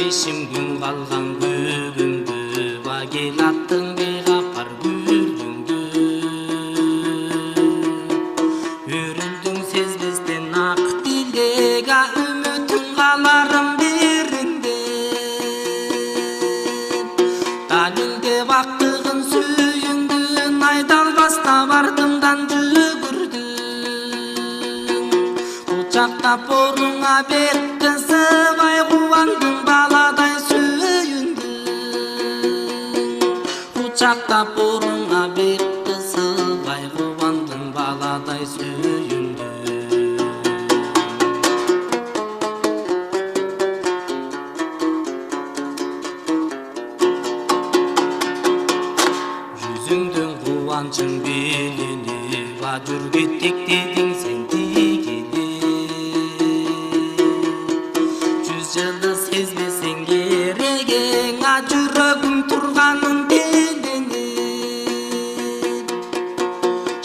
бешим күн калган күбүмдү багел аттың бейгапар күрдүңдү өрүлдүң сезбестен ак дилдеге үмүтүң каларым бириңде далилде бактыгын сүйүңдүн айдалбаста бардымдан жүгүрдүң кучактап боруңа бет кызыбай кубандың баладай сүйүндүң кучактап боруңа бет кызыбай кубандың баладай сүйүндүң жүзүңдүн кубанчың билинип ажур кеттик дедиң сен тигине жүз жылды сезбесең керегең жүрөгүм турганын билинип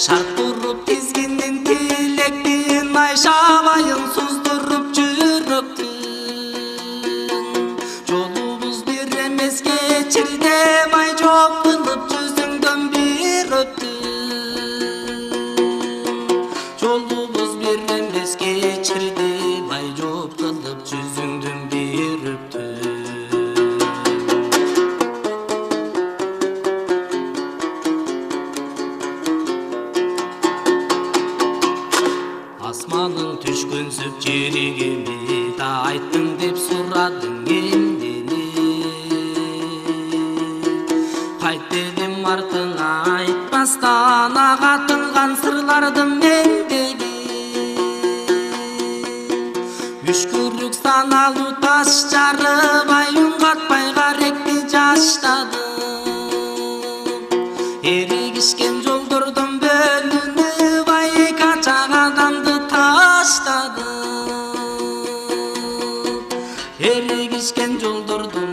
шарт туруп тизгиндин тилектин айшабайын суздуруп жүрөктүн жолубуз бир эмес кечирде бай жооп кылып жүзүңдөн бир өттүм жолубуз бир эмес кечирде бай жооп кылып жүзүңдөн бир өттүм асманың түшкөнсүп жеригеми да айттың деп сурадың эмнени кайт дедим артыңа айтпастан ага тылган сырларды мендеги үшкүрүк саналуу таш жарыбай үн катпай каректи жаштадым эригишкен жолдордон бөлүнүп ай качак адамды таштадым эригишкен жолдордон